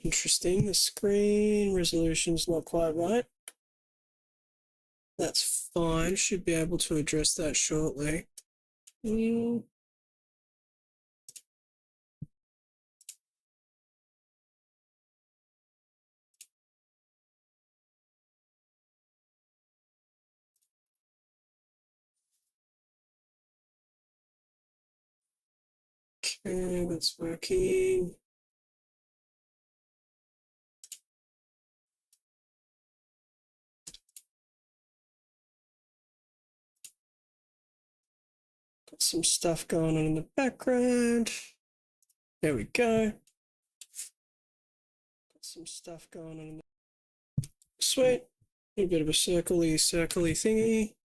Interesting, the screen resolution's not quite right. That's fine, should be able to address that shortly. Okay, that's working. Got some stuff going on in the background. There we go. Got some stuff going on in the... Sweet. A bit of a circly thingy.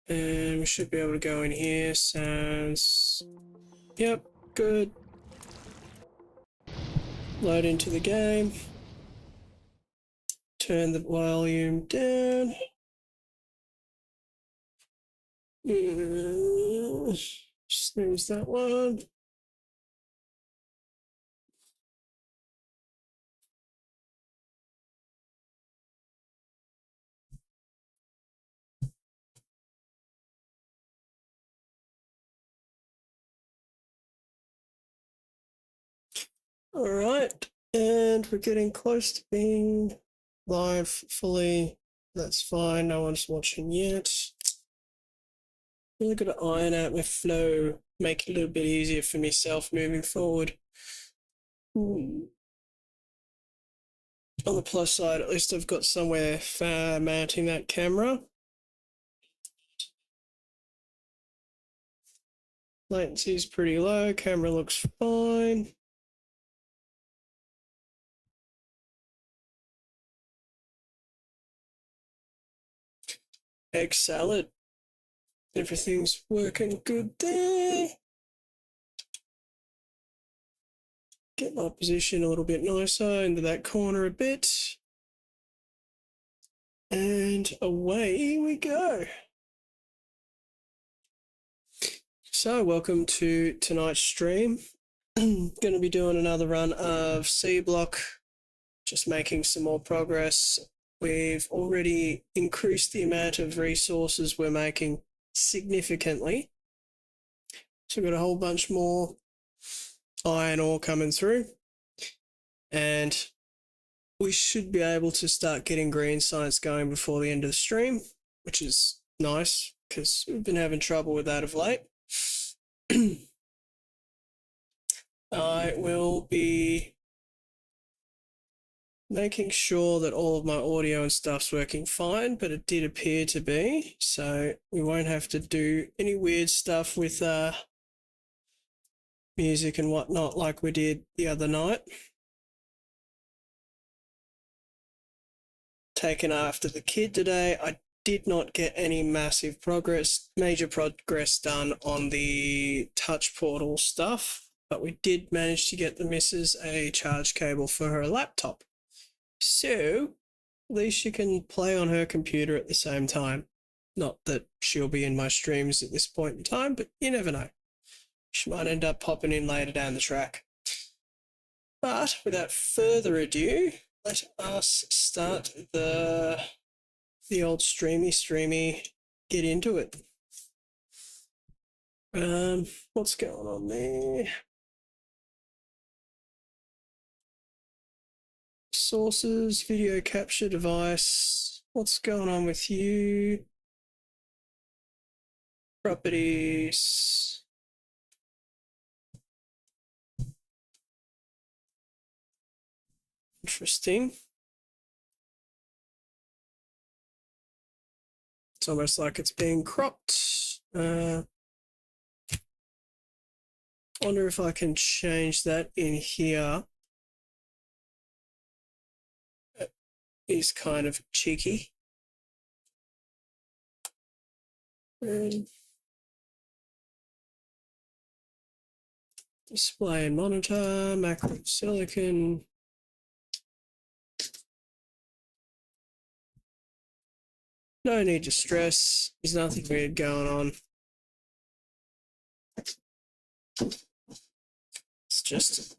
And we should be able to go in here. Sounds... Yep, good. Load into the game. Turn the volume down. Snooze that one. All right, and we're getting close to being live fully. That's fine, no one's watching yet. Really got to iron out my flow, make it a little bit easier for myself moving forward. On the plus side, at least I've got somewhere for mounting that camera. Latency is pretty low, camera looks fine. Egg salad. Everything's working good there. Get my position a little bit nicer into that corner a bit. And away we go. So welcome to tonight's stream. Going to be doing another run of C block, just making some more progress. We've already increased the amount of resources we're making significantly. So we've got a whole bunch more iron ore coming through. And we should be able to start getting green science going before the end of the stream, which is nice because we've been having trouble with that of late. I will be making sure that all of my audio and stuff's working fine, but it did appear to be, so we won't have to do any weird stuff with music and whatnot like we did the other night. Taken after the kid today. I did not get any major progress done on the touch portal stuff, but we did manage to get the missus a charge cable for her laptop. So at least she can play on her computer at the same time. Not that she'll be in my streams at this point in time, but you never know. She might end up popping in later down the track. But without further ado, let us start the old streamy, get into it. What's going on there? Sources, video capture device. What's going on with you? Properties. Interesting. It's almost like it's being cropped. Wonder if I can change that in here. It is kind of cheeky. Display and monitor, macro silicon. No need to stress. There's nothing weird going on. It's just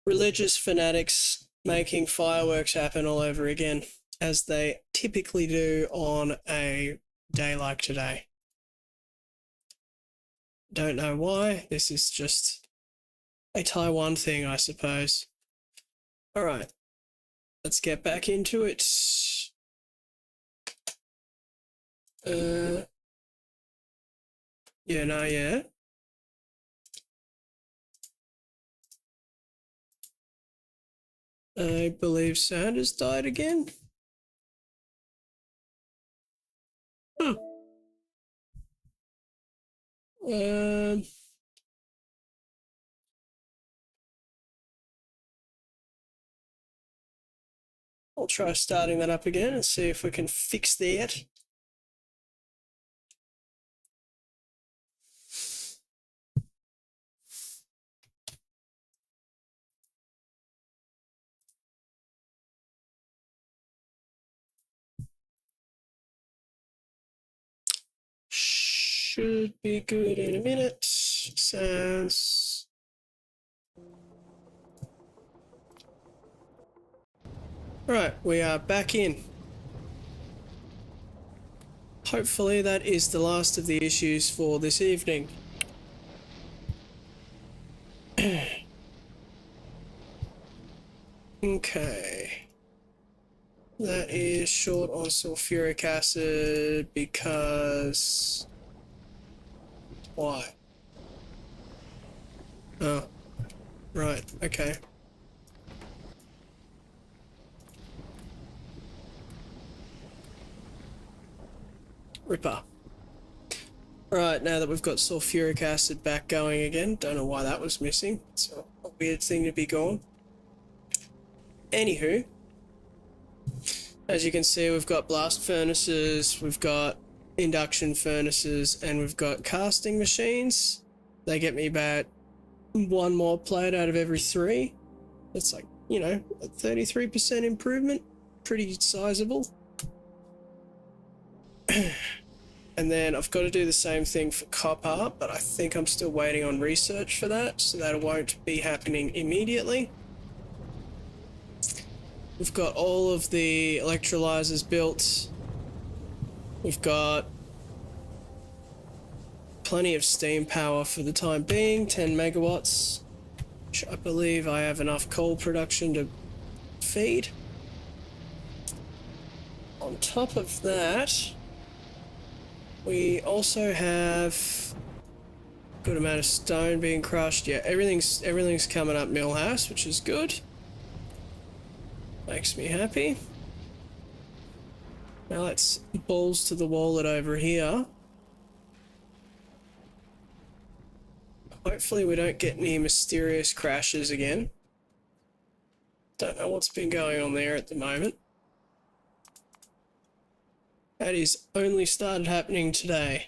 religious fanatics making fireworks happen all over again, as they typically do on a day like today. Don't know why. This is just a Taiwan thing, I suppose. All right, let's get back into it. Yeah. I believe Sanders died again. Huh. I'll try starting that up again and see if we can fix that. Should be good in a minute. Sounds. Right, we are back in. Hopefully that is the last of the issues for this evening. Okay. That is short on sulfuric acid because... Why? Oh. Right, okay. Ripper. Right, now that we've got sulfuric acid back going again, don't know why that was missing. It's a weird thing to be gone. Anywho, as you can see, we've got blast furnaces, we've got induction furnaces, and we've got casting machines. They get me about one more plate out of every 3. That's like, you know, a 33% improvement. Pretty sizable. And then I've got to do the same thing for copper, but I think I'm still waiting on research for that, so that won't be happening immediately. We've got all of the electrolyzers built. We've got plenty of steam power for the time being, 10 megawatts, which I believe I have enough coal production to feed. On top of that, we also have a good amount of stone being crushed. Yeah, everything's coming up Millhouse, which is good. Makes me happy. Now let's balls to the wall it over here. Hopefully we don't get any mysterious crashes again. Don't know what's been going on there at the moment. That is only started happening today.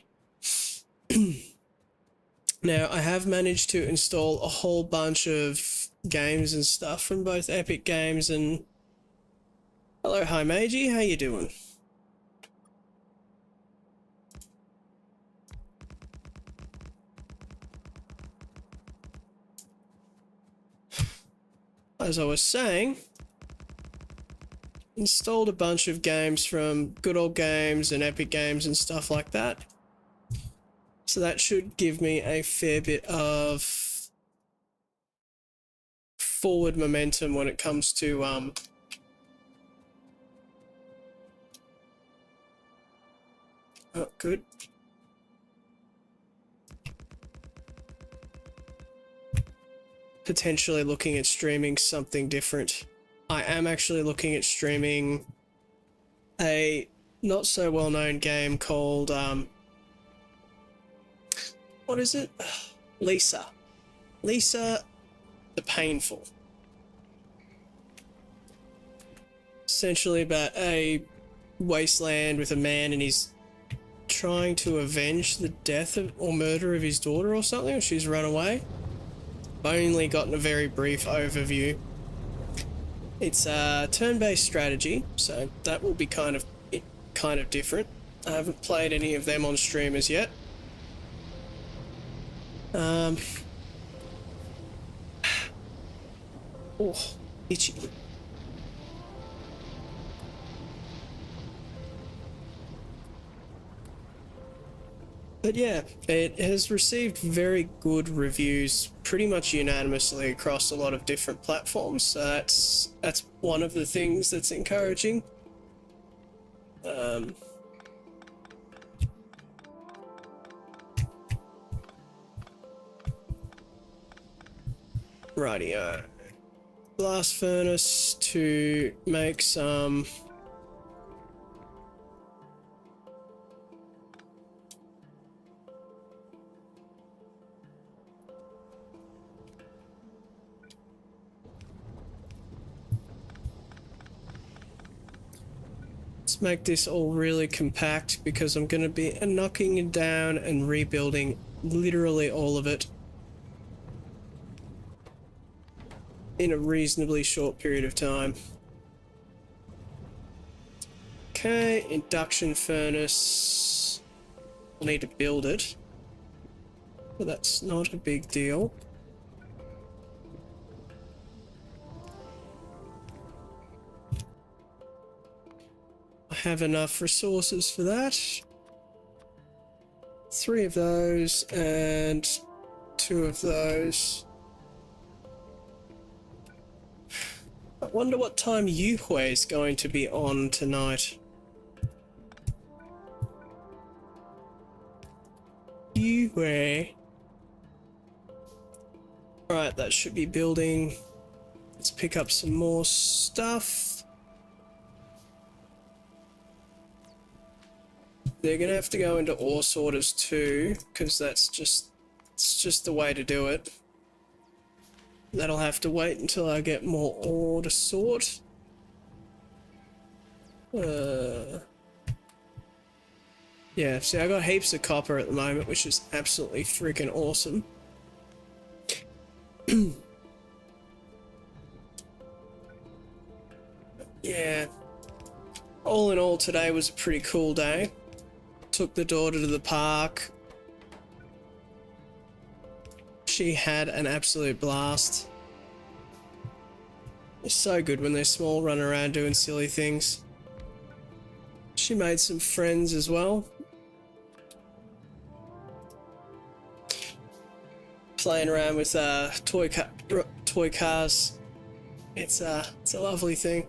Now, I have managed to install a whole bunch of games and stuff from both Epic Games and... Hello, hi Meiji, how you doing? As I was saying, installed a bunch of games from Good Old Games and Epic Games and stuff like that. So that should give me a fair bit of forward momentum when it comes to oh, good. Potentially looking at streaming something different. I am actually looking at streaming a not so well-known game called what is it? Lisa the Painful. Essentially about a wasteland with a man and he's trying to avenge the death of, or murder of his daughter or something, or she's run away. I've only gotten a very brief overview. It's a turn-based strategy, so that will be kind of different. I haven't played any of them on stream as yet. Oh, itchy. But yeah, it has received very good reviews pretty much unanimously across a lot of different platforms. So that's one of the things that's encouraging. Rightio. Blast furnace to make some make this all really compact because I'm going to be knocking it down and rebuilding literally all of it in a reasonably short period of time. Okay, induction furnace. I'll need to build it, but that's not a big deal. I have enough resources for that. 3 of those and 2 of those. I wonder what time Yuhui is going to be on tonight. Yuhui. Alright, that should be building. Let's pick up some more stuff. They're gonna have to go into ore sorters too, because it's just the way to do it. That'll have to wait until I get more ore to sort. Yeah, see, I got heaps of copper at the moment, which is absolutely freaking awesome. Yeah. All in all, today was a pretty cool day. Took the daughter to the park. She had an absolute blast. It's so good when they're small, running around doing silly things. She made some friends as well. Playing around with toy cars. It's a lovely thing.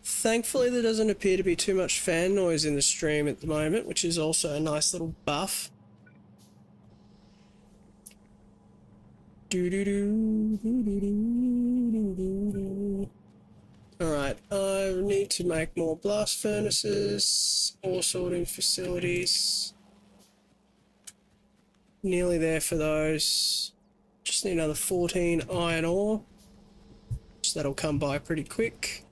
Thankfully, there doesn't appear to be too much fan noise in the stream at the moment, which is also a nice little buff. Alright, I need to make more blast furnaces, ore sorting facilities. Nearly there for those. Just need another 14 iron ore. So that'll come by pretty quick.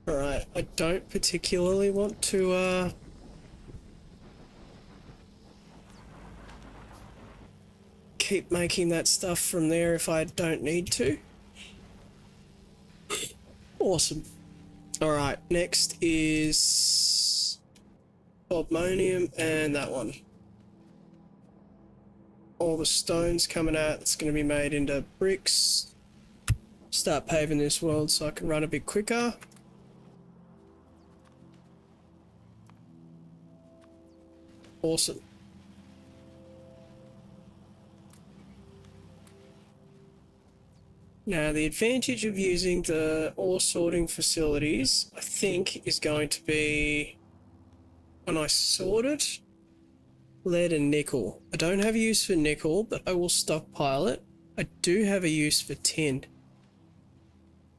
Alright, I don't particularly want to keep making that stuff from there if I don't need to. Awesome. Alright, next is Obmonium and that one. All the stones coming out, it's going to be made into bricks. Start paving this world so I can run a bit quicker. Awesome. Now, the advantage of using the ore sorting facilities, I think, is going to be when I sort it, lead and nickel. I don't have a use for nickel, but I will stockpile it. I do have a use for tin.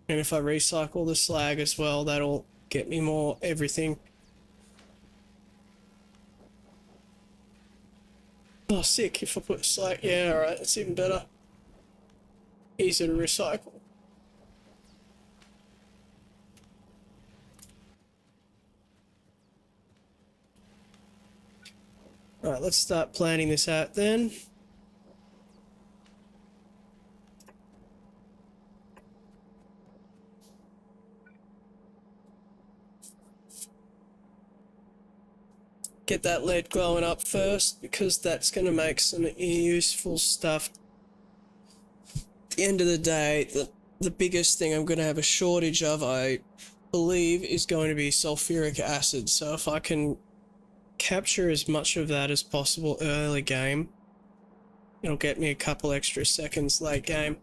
And if I recycle the slag as well, that'll get me more everything. Oh, sick. If I put slag, yeah, alright, that's even better. Easier to recycle. Alright, let's start planning this out then. Get that lead glowing up first, because that's going to make some useful stuff. At the end of the day, the biggest thing I'm going to have a shortage of, I believe, is going to be sulfuric acid. So if I can capture as much of that as possible early game, it'll get me a couple extra seconds late game.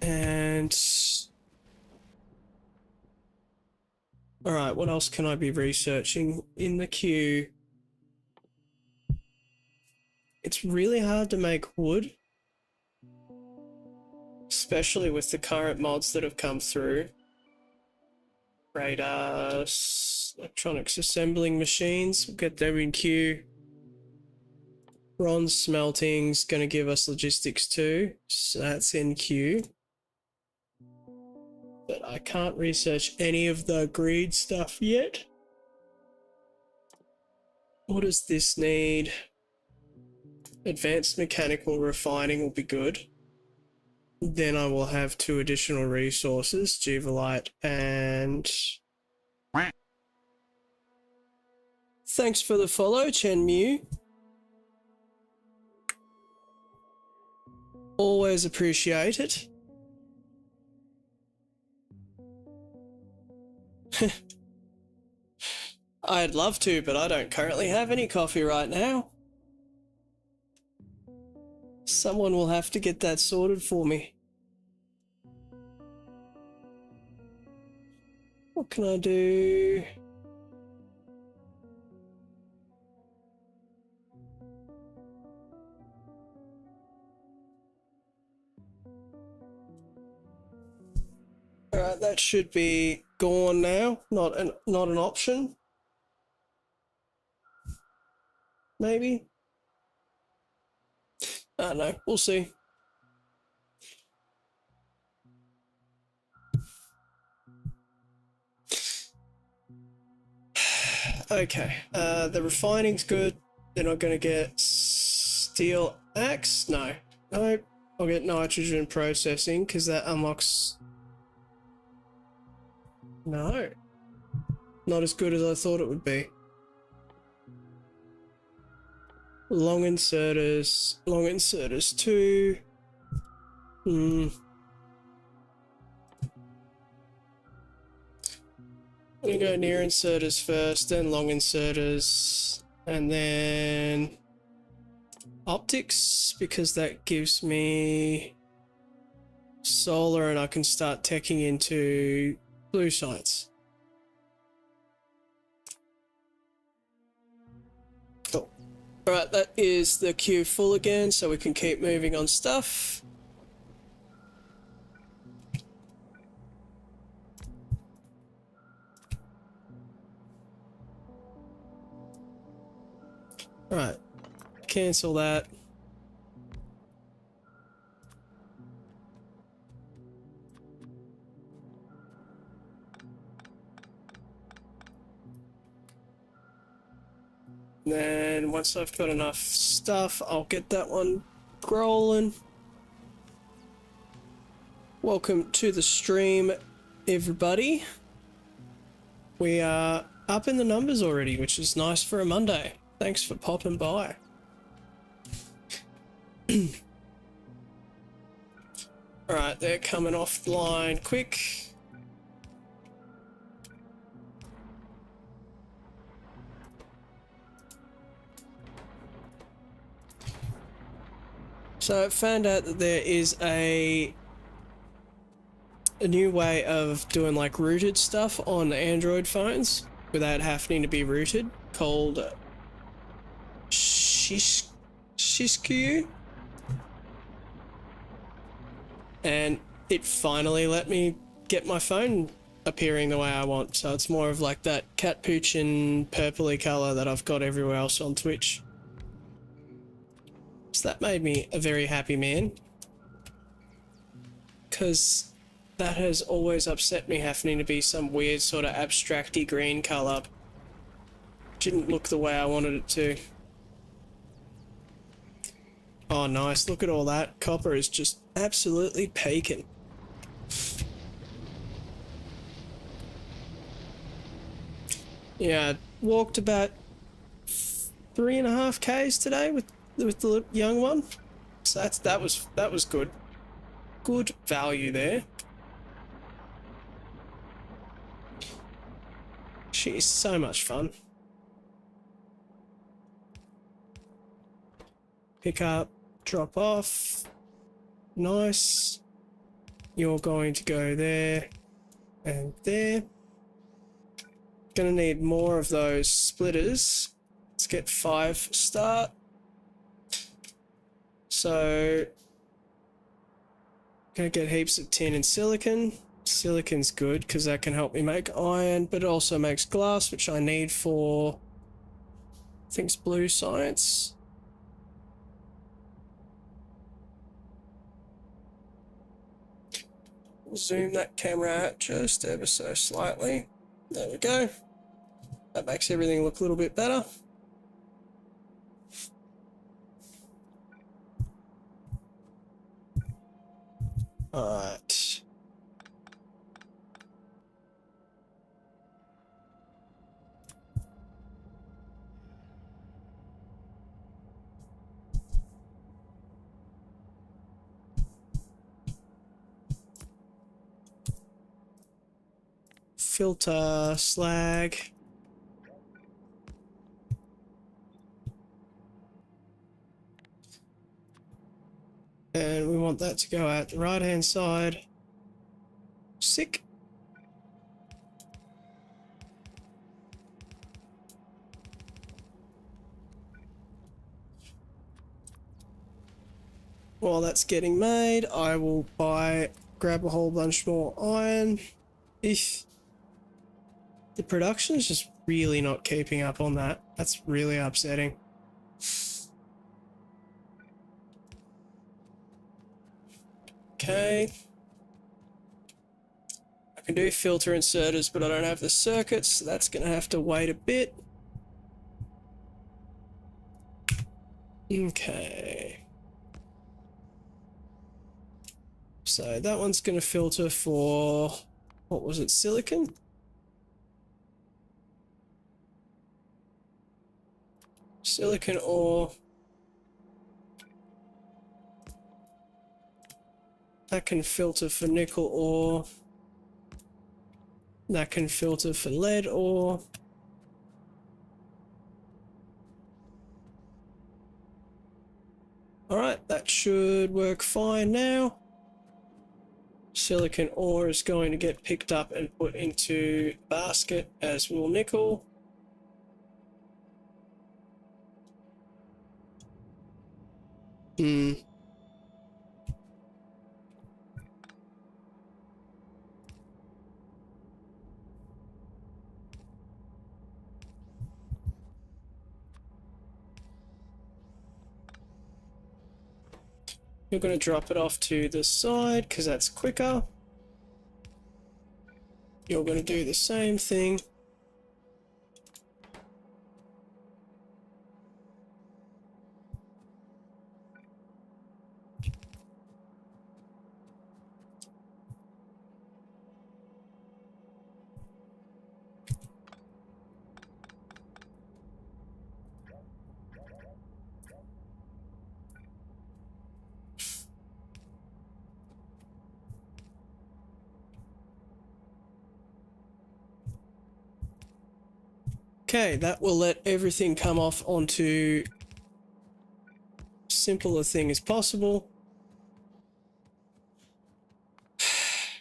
And all right, what else can I be researching in the queue? It's really hard to make wood, especially with the current mods that have come through. Radars, electronics assembling machines, we'll get them in queue. Bronze smelting's going to give us logistics too, so that's in queue. But I can't research any of the greed stuff yet. What does this need? Advanced mechanical refining will be good. Then I will have 2 additional resources, Juvelite and... Thanks for the follow, Chen Mew. Always appreciate it. I'd love to, but I don't currently have any coffee right now. Someone will have to get that sorted for me. What can I do? Alright, that should be gone now. Not an option. Maybe? I don't know. We'll see. Okay. The refining's good. Then I'm going to get steel axe. No. No. I'll get nitrogen processing because that unlocks... No. Not as good as I thought it would be. Long inserters 2. I'm gonna go near inserters first, then long inserters, and then optics, because that gives me solar and I can start teching into blue sites. Cool. Alright, that is the queue full again, so we can keep moving on stuff. Alright, cancel that. Then once I've got enough stuff, I'll get that one rolling. Welcome to the stream, everybody. We are up in the numbers already, which is nice for a Monday. Thanks for popping by. Alright, they're coming offline quick. So I found out that there is a new way of doing like rooted stuff on Android phones without having to be rooted, called Shishkyu, and it finally let me get my phone appearing the way I want. So it's more of like that cat pooch and purpley color that I've got everywhere else on Twitch. So that made me a very happy man, because that has always upset me, having to be some weird sort of abstracty green color. Didn't look the way I wanted it to. Oh nice, look at all that. Copper is just absolutely peaking. Yeah, I walked about 3.5 Ks today with the young one. So that was good. Good value there. She's so much fun. Pick up, drop off. Nice. You're going to go there and there. Gonna need more of those splitters. Let's get 5 start. So gonna get heaps of tin and silicon. Silicon's good because that can help me make iron, but it also makes glass, which I need for, I think it's blue science. Zoom that camera out just ever so slightly. There we go. That makes everything look a little bit better. Alright. Filter slag. And we want that to go out the right hand side. Sick. While that's getting made, I will grab a whole bunch more iron. If the production is just really not keeping up on that, that's really upsetting. Okay. I can do filter inserters, but I don't have the circuits, so that's going to have to wait a bit. Okay. So that one's going to filter for, what was it, silicon? Silicon ore. That can filter for nickel ore. That can filter for lead ore. Alright, that should work fine now. Silicon ore is going to get picked up and put into basket, as will nickel. You're going to drop it off to the side because that's quicker. You're going to do the same thing. Okay, that will let everything come off onto simple a thing as possible.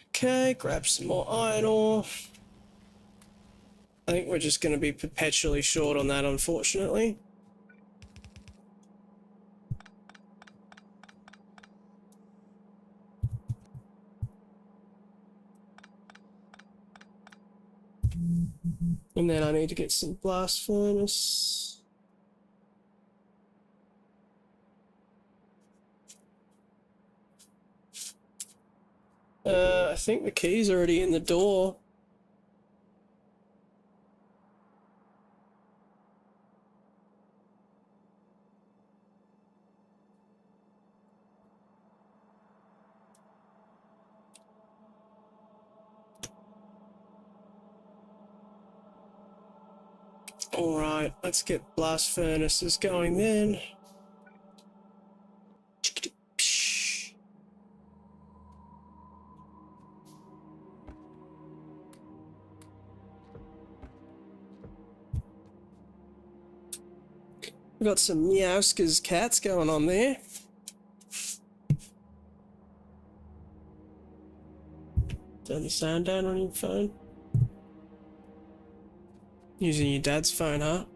Okay, grab some more iron ore. I think we're just going to be perpetually short on that, unfortunately. And then I need to get some blast furnace. I think the key's already in the door. Alright, let's get blast furnaces going then. We've got some Meowsker's cats going on there. Turn the sound down on your phone. Using your dad's phone, huh?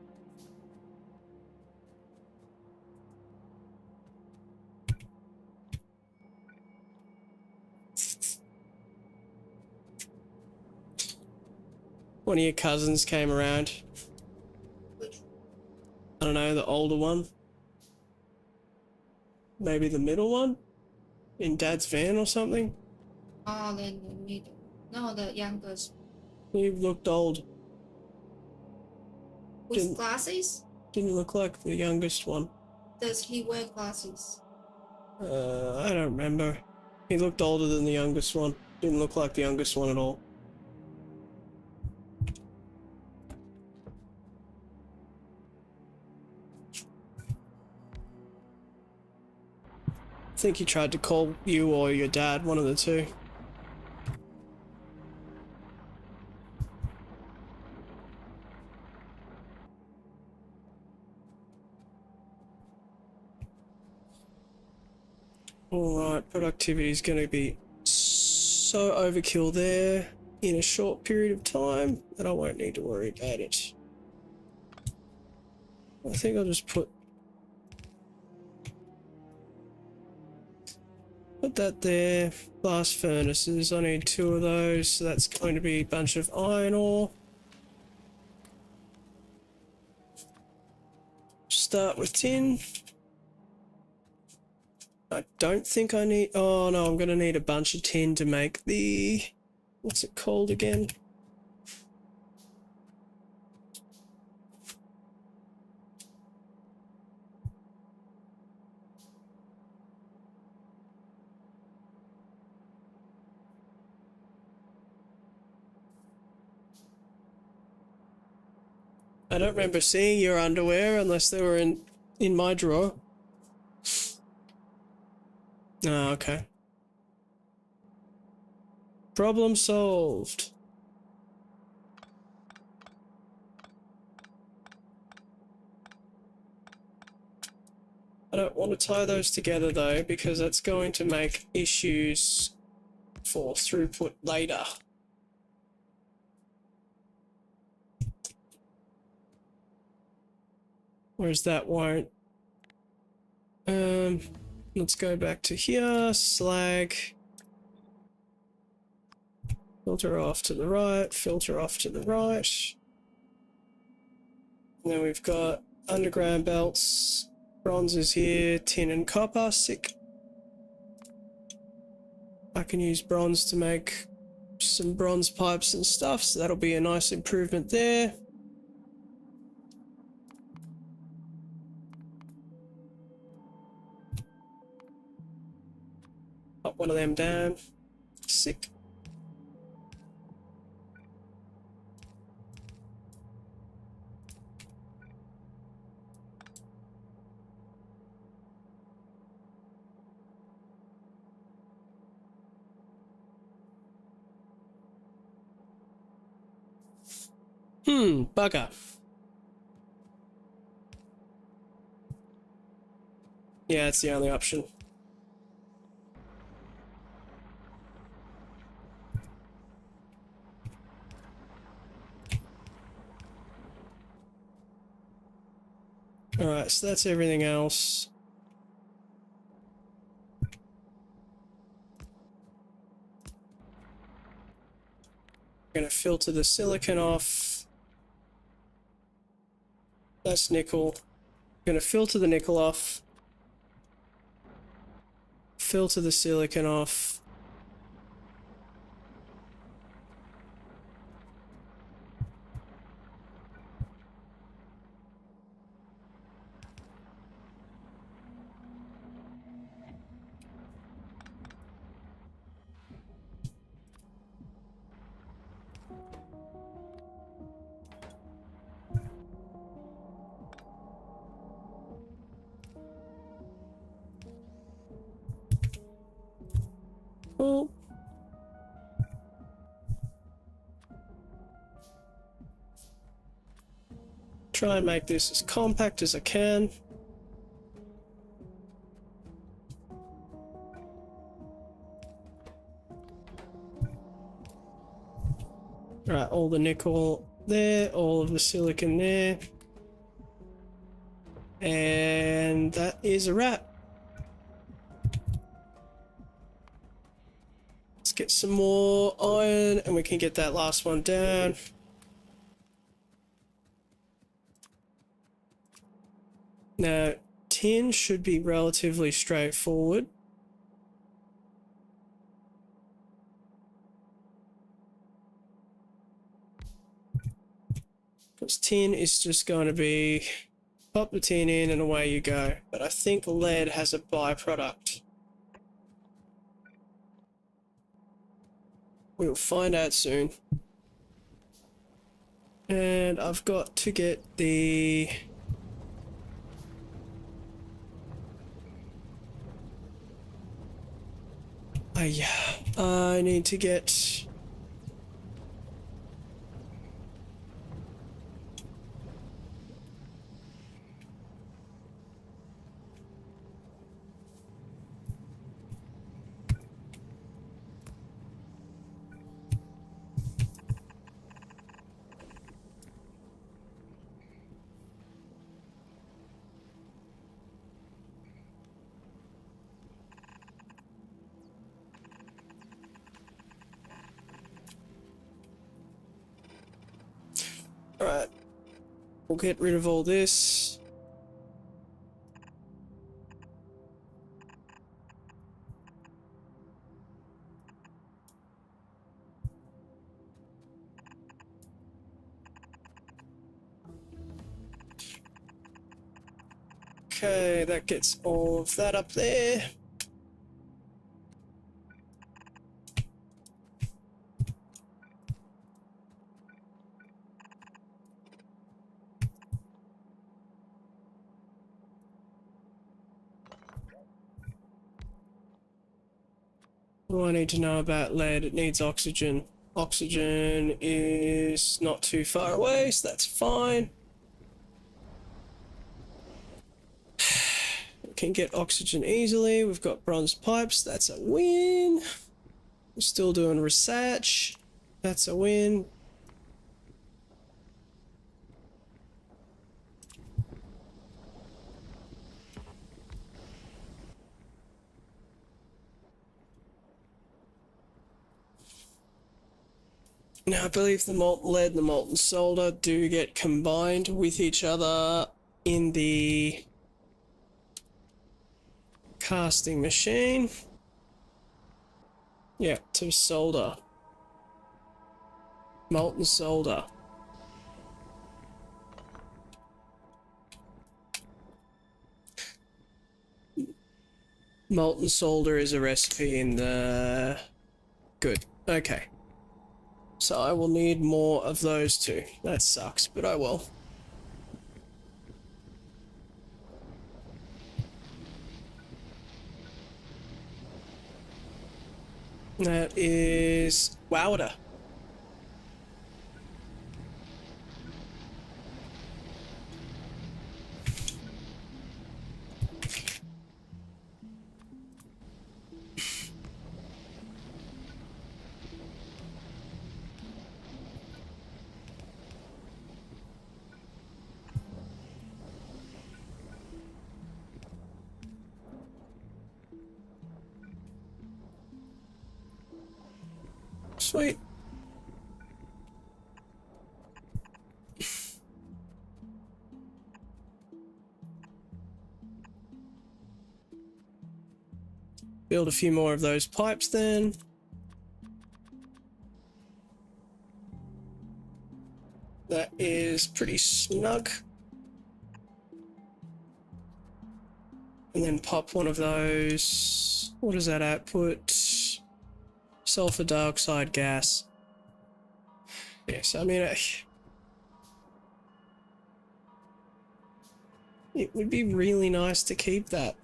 One of your cousins came around. I don't know, the older one. Maybe the middle one? In Dad's van or something? Oh, then the middle. No, the youngest. He looked old. With glasses? Didn't look like the youngest one. Does he wear glasses? I don't remember. He looked older than the youngest one. Didn't look like the youngest one at all. I think he tried to call you or your dad, one of the two. Alright, productivity is going to be so overkill there in a short period of time that I won't need to worry about it. I think I'll just put that there. Blast furnaces, I need 2 of those, so that's going to be a bunch of iron ore. Start with tin. I don't think I need... Oh no, I'm going to need a bunch of tin to make the... What's it called again? I don't remember seeing your underwear unless they were in my drawer. Oh, okay. Problem solved. I don't want to tie those together though, because that's going to make issues for throughput later. Whereas that won't. Let's go back to here, slag. Filter off to the right, filter off to the right. And then we've got underground belts. Bronze is here, tin and copper, sick. I can use bronze to make some bronze pipes and stuff, so that'll be a nice improvement there. Pop one of them down. Sick. Bugger. Yeah, it's the only option. Alright, so that's everything else. We're going to filter the silicon off. That's nickel. We're going to filter the nickel off. Filter the silicon off. Cool. Try and make this as compact as I can. Right, all the nickel there, all of the silicon there. And that is a wrap. Let's get some more iron and we can get that last one down. Now, tin should be relatively straightforward. Because tin is just going to be pop the tin in and away you go. But I think lead has a byproduct. We'll find out soon. And I've got to get the... Oh yeah, I need to get... Alright, we'll get rid of all this. Okay, that gets all of that up there. What do I need to know about lead? It needs oxygen. Oxygen is not too far away, so that's fine. We can get oxygen easily. We've got bronze pipes. That's a win. We're still doing research. That's a win. Now, I believe the molten lead and the molten solder do get combined with each other in the casting machine. Yeah, to solder. Molten solder. Molten solder is a recipe in the... Good. Okay. So I will need more of those too. That sucks, but I will. That is Wowder. Sweet. Build a few more of those pipes then. That is pretty snug. And then pop one of those. What is that output? Sulfur dioxide gas. Yes, I mean, it would be really nice to keep that.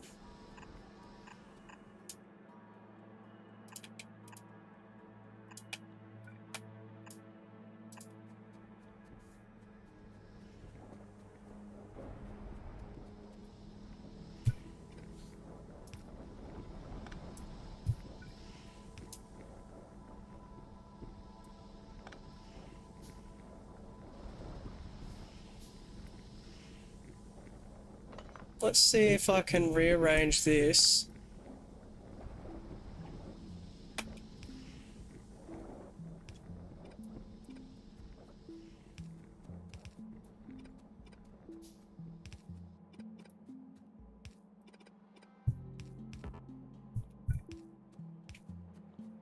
Let's see if I can rearrange this.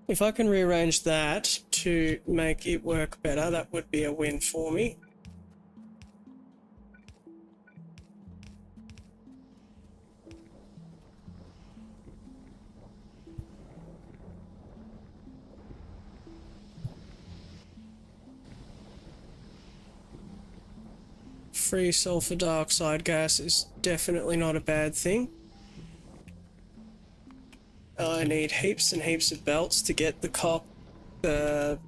If I can rearrange that to make it work better, that would be a win for me. Free sulfur dioxide gas is definitely not a bad thing. I need heaps and heaps of belts to get the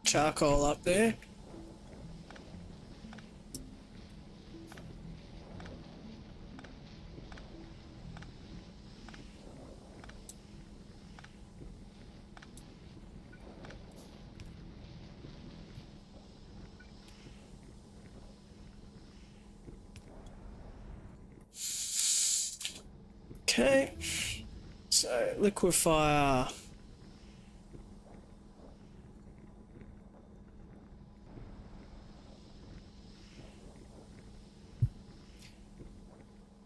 charcoal up there. Okay, so liquefier.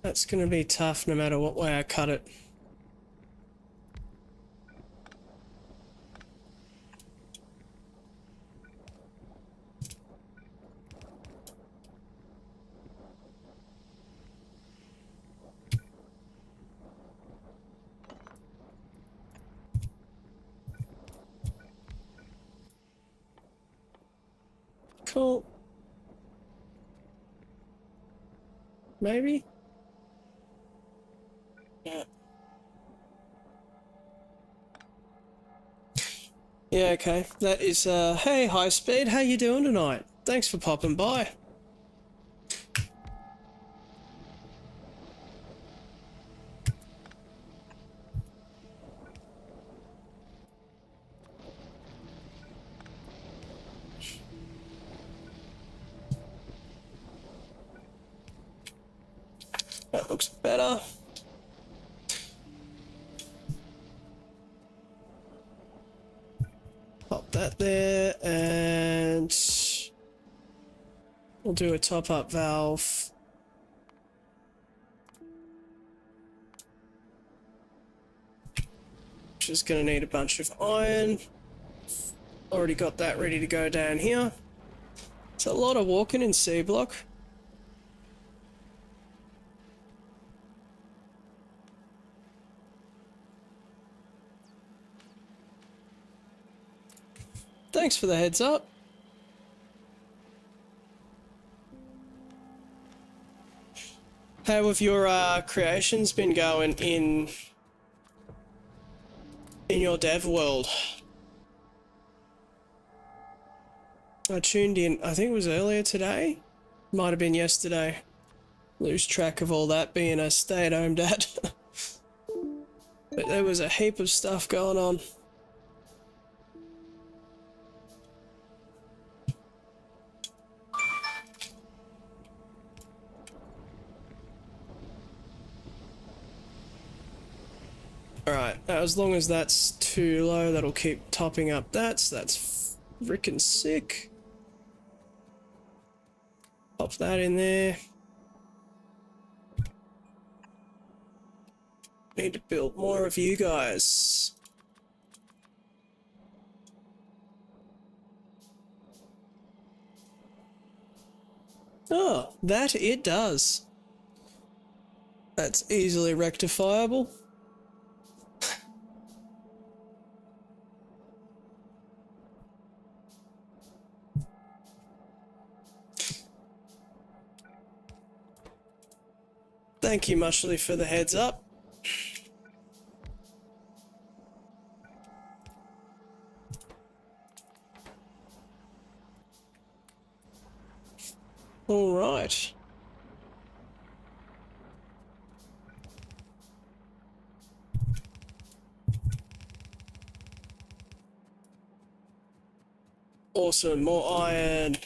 That's going to be tough no matter what way I cut it. Cool. Maybe? Yeah. Yeah, okay. That is, hey, High Speed, how you doing tonight? Thanks for popping by. That looks better. Pop that there, and we'll do a top-up valve. Which is going to need a bunch of iron. Already got that ready to go down here. It's a lot of walking in C block. Thanks for the heads up. How have your creations been going in your dev world? I tuned in, I think it was earlier today. Might have been yesterday. Lose track of all that being a stay-at-home dad. But there was a heap of stuff going on. Alright, as long as that's too low, that'll keep topping up that, so that's frickin' sick. Pop that in there. Need to build more of you guys. Oh, that it does. That's easily rectifiable. Thank you, Mushley, for the heads up. All right. Awesome, more iron.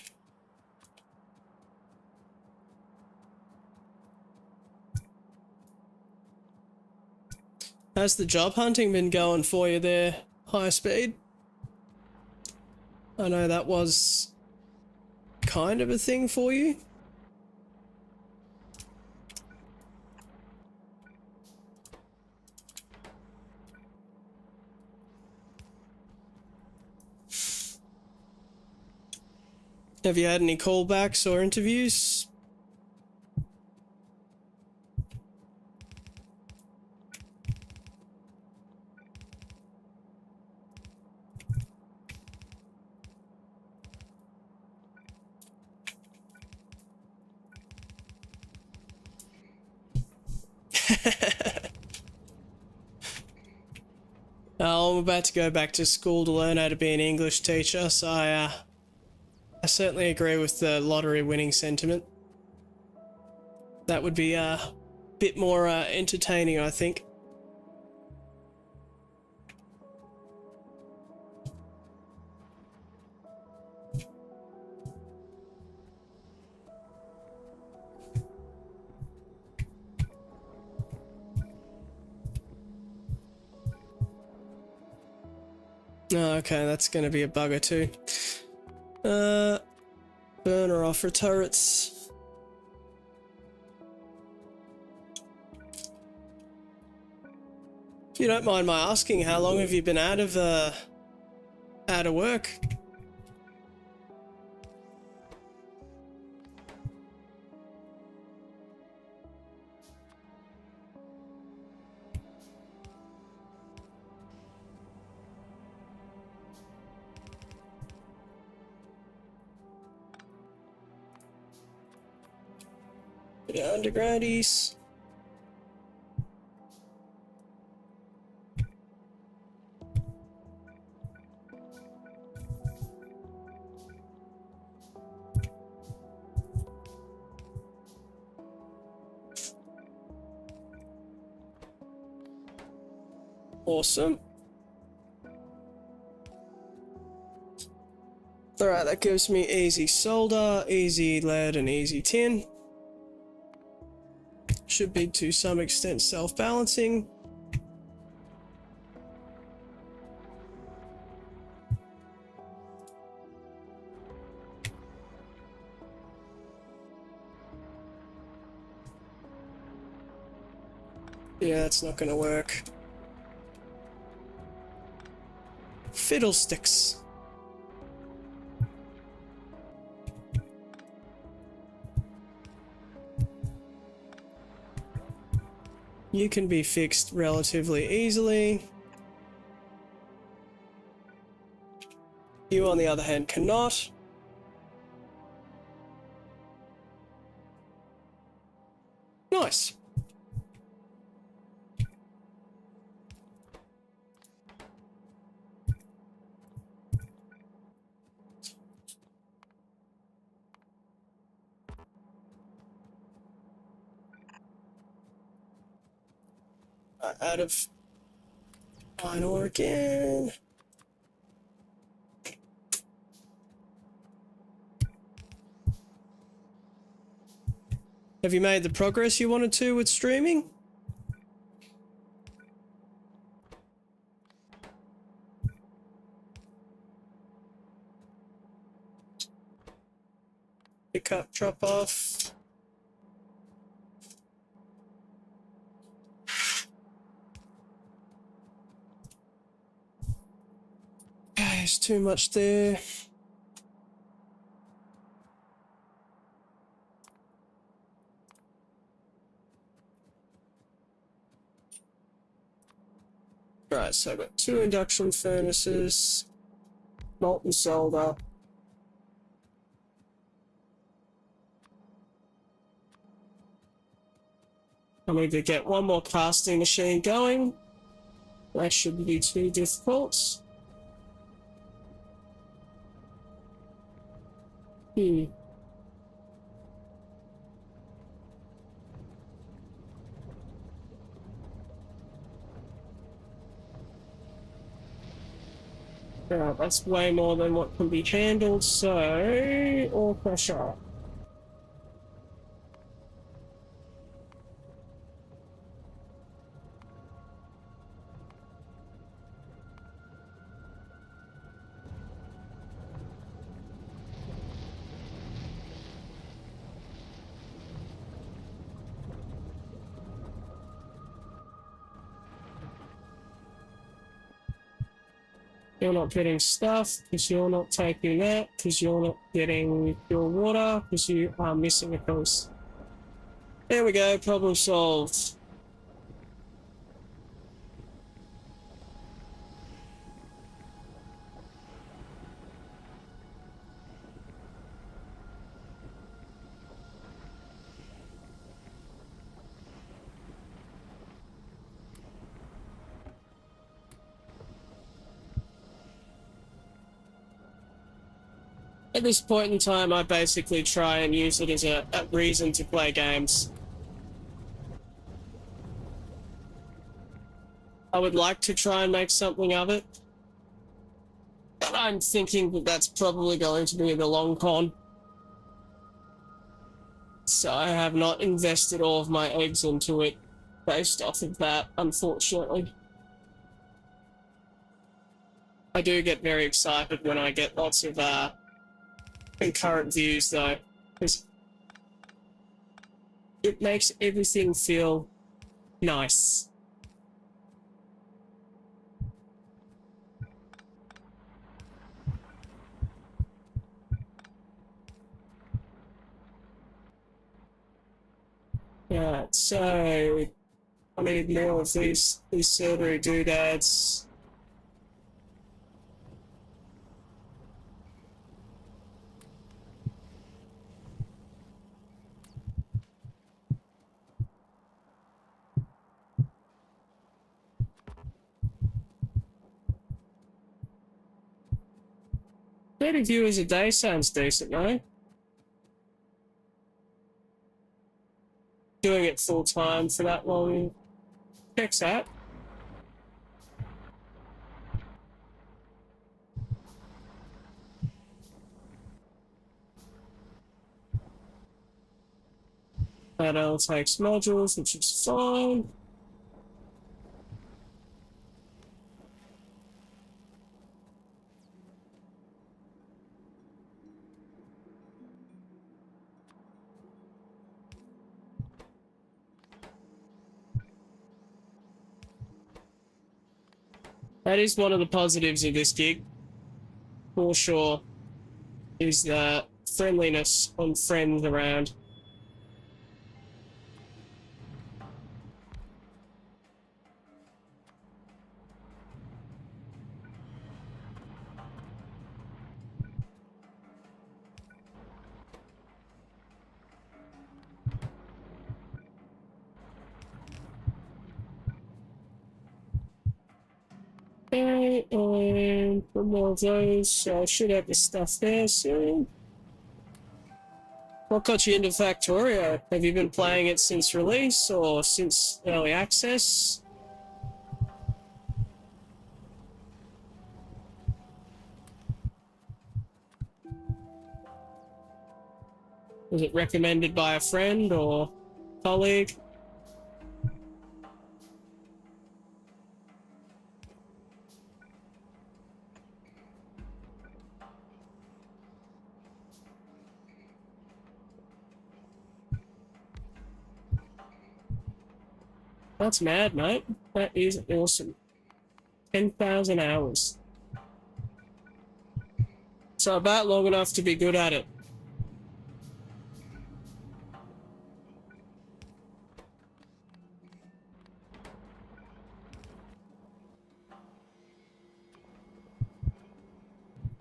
How's the job hunting been going for you there, High Speed? I know that was kind of a thing for you. Have you had any callbacks or interviews? I'm about to go back to school to learn how to be an English teacher, so I certainly agree with the lottery winning sentiment. That would be a bit more entertaining, I think. Oh, okay, that's going to be a bugger too. Burner off for turrets. If you don't mind my asking, how long have you been out of work? Yeah, undergroundies. Awesome. Alright, that gives me easy solder, easy lead, and easy tin. Should be to some extent self-balancing. Yeah, that's not gonna work. Fiddlesticks. You can be fixed relatively easily. You, on the other hand, cannot. Nice. Out of iron ore again. Have you made the progress you wanted to with streaming? Pick up, drop off. too much there. Right, so I've got 2 induction furnaces, molten solder. I need to get 1 more casting machine going. That shouldn't be too difficult. Yeah, that's way more than what can be handled, so... ore pressure. You're not getting stuff, because you're not taking that, because you're not getting your water, because you are missing a piece. There we go, problem solved. At this point in time, I basically try and use it as a reason to play games. I would like to try and make something of it, but I'm thinking that that's probably going to be the long con. So I have not invested all of my eggs into it based off of that, unfortunately. I do get very excited when I get lots of concurrent views, though, because it makes everything feel nice. Yeah, so I need more of these silvery doodads. $30 viewers a day sounds decent, no? Doing it full time for that long checks out. That all takes modules, which is fine. That is one of the positives of this gig, for sure, is the friendliness on friends around. Okay, and one more of those, so I should have the stuff there soon. What got you into Factorio? Have you been playing it since release or since early access? Was it recommended by a friend or colleague? That's mad, mate. That is awesome. 10,000 hours. So about long enough to be good at it.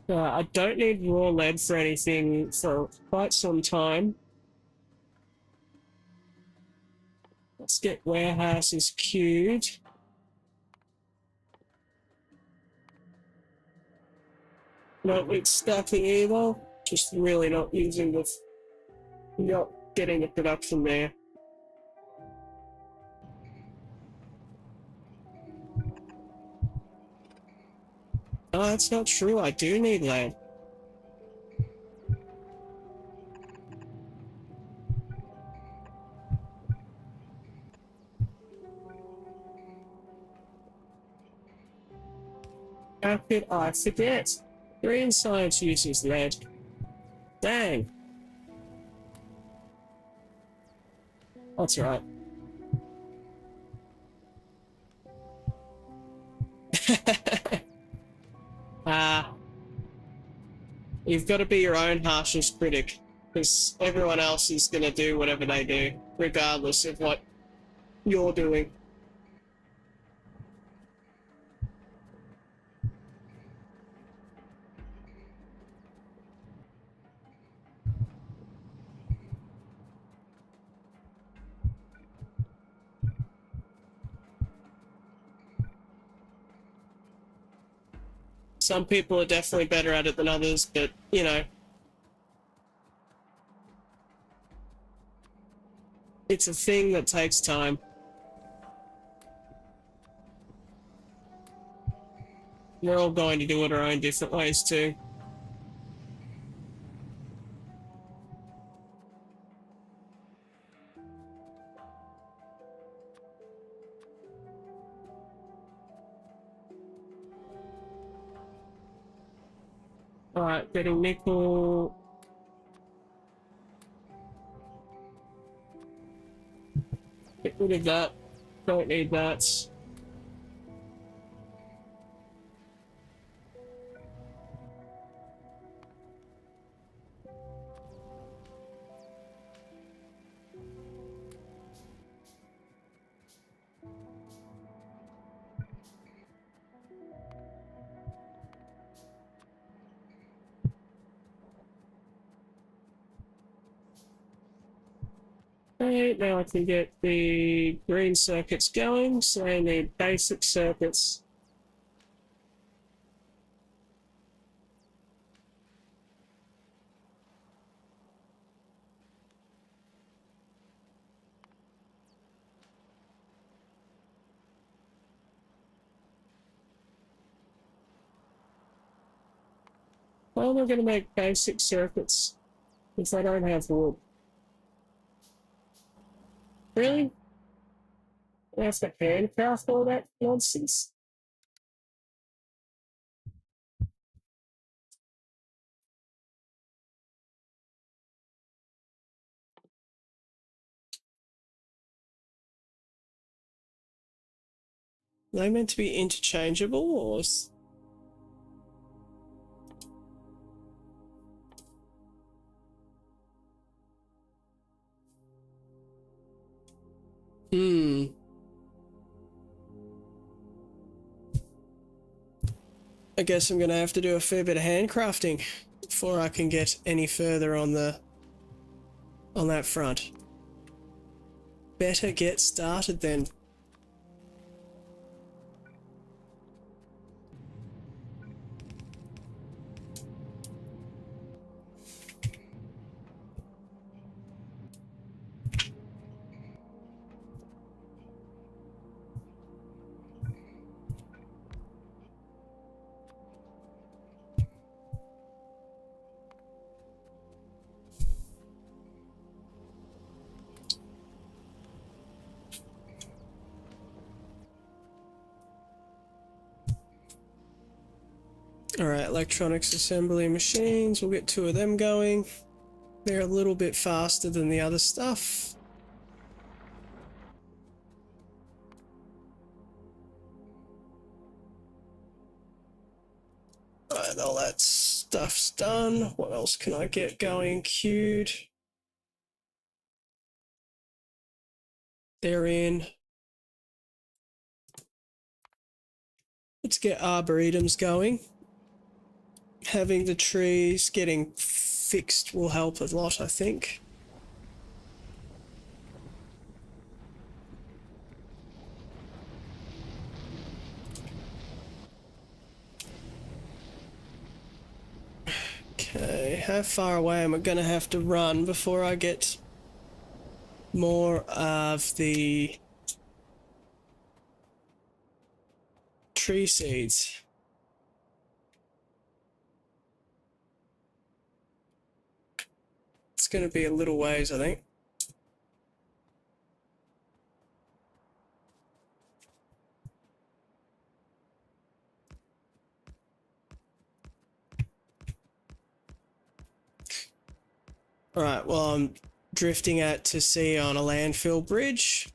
I don't need raw lead for anything for quite some time. Let's get warehouses queued. Not with stacking either. Just really not using the... not getting the production there. Oh, that's not true. I do need lead. How could I forget? Green science uses lead. Dang. That's right. You've got to be your own harshest critic, because everyone else is going to do whatever they do, regardless of what you're doing. Some people are definitely better at it than others, but, you know, it's a thing that takes time. We're all going to do it our own different ways too. Alright, getting nickel. Get rid of that. Don't need that. Okay, now I can get the green circuits going, so I need basic circuits. How am I going to make basic circuits if I don't have wood? Really? I have to handcraft all that nonsense? Are they meant to be interchangeable, or... I guess I'm gonna have to do a fair bit of handcrafting before I can get any further on that front. Better get started then. Alright, electronics assembly machines. We'll get 2 of them going. They're a little bit faster than the other stuff. Alright, all that stuff's done. What else can I get going queued? They're in. Let's get arboretums going. Having the trees getting fixed will help a lot, I think. Okay, how far away am I going to have to run before I get more of the tree seeds? It's going to be a little ways, I think. Alright, well, I'm drifting out to sea on a landfill bridge.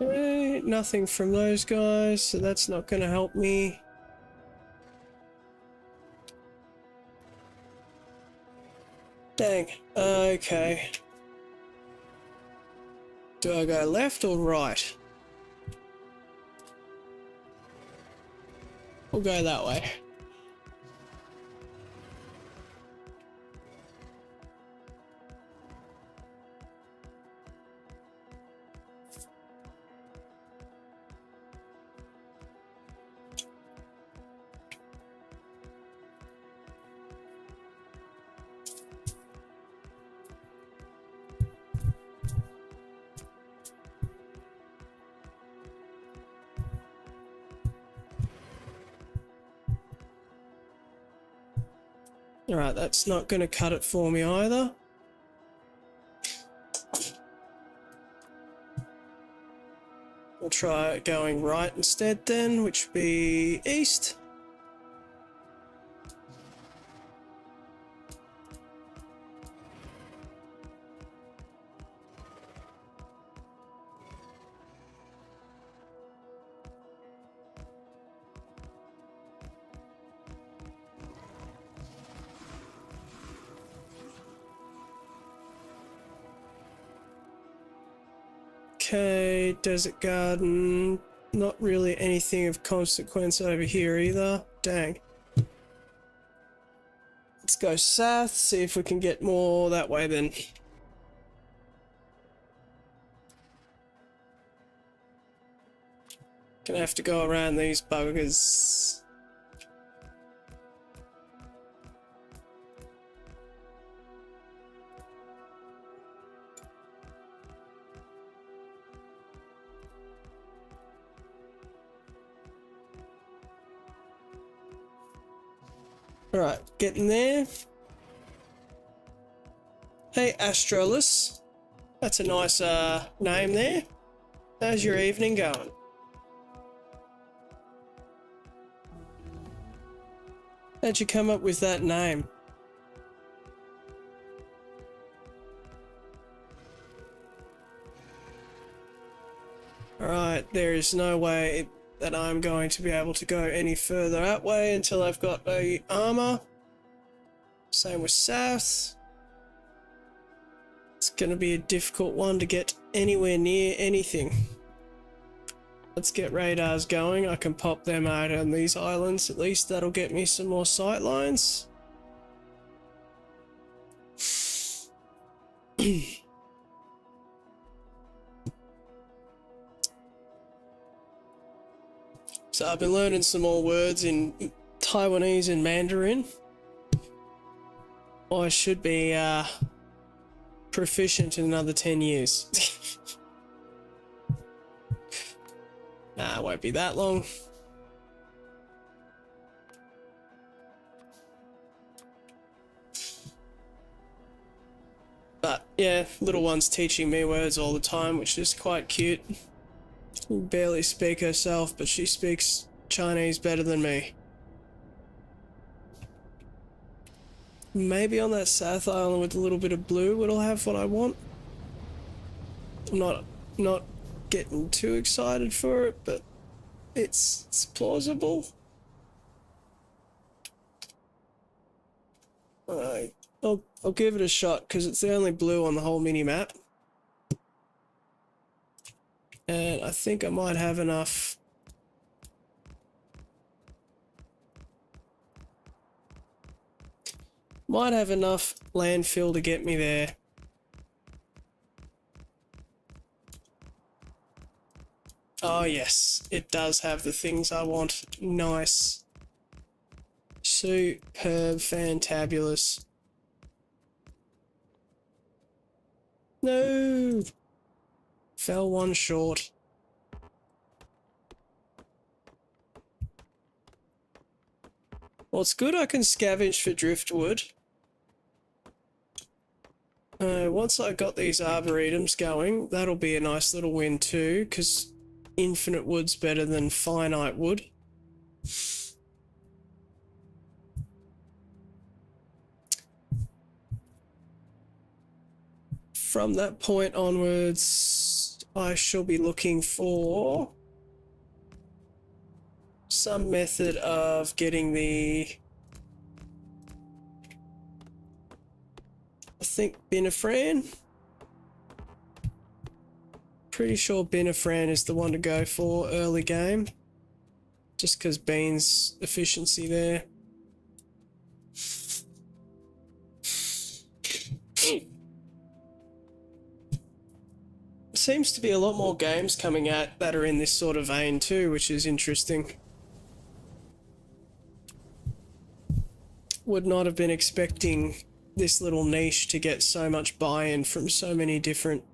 Okay, nothing from those guys, so that's not going to help me. Dang. Okay. Do I go left or right? We'll go that way. Alright, that's not going to cut it for me either. We'll try going right instead then, which would be east. Okay, desert garden. Not really anything of consequence over here either. Dang. Let's go south, see if we can get more that way then. Gonna have to go around these buggers. Alright, getting there. Hey, Astrolus. That's a nice name there. How's your evening going? How'd you come up with that name? Alright, there is no way that I'm going to be able to go any further that way until I've got a armor. Same with south. It's going to be a difficult one to get anywhere near anything. Let's get radars going. I can pop them out on these islands. At least that'll get me some more sight lines. So I've been learning some more words in Taiwanese and Mandarin. I should be proficient in another 10 years. Nah, it won't be that long. But yeah, little one's teaching me words all the time, which is quite cute. She can barely speak herself, but she speaks Chinese better than me. Maybe on that South Island with a little bit of blue, it'll have what I want. I'm not getting too excited for it, but it's plausible. Alright, I'll give it a shot because it's the only blue on the whole mini map. And I think I might have enough. Might have enough landfill to get me there. Oh yes, it does have the things I want. Nice. Superb, fantabulous. No! Fell one short. Well, it's good I can scavenge for driftwood. Once I got these arboretums going, that'll be a nice little win too, because infinite wood's better than finite wood. From that point onwards, I shall be looking for some method of getting the, I think, Binifran. Pretty sure Binifran is the one to go for early game, just because Bean's efficiency there. Seems to be a lot more games coming out that are in this sort of vein too, which is interesting. Would not have been expecting this little niche to get so much buy-in from so many different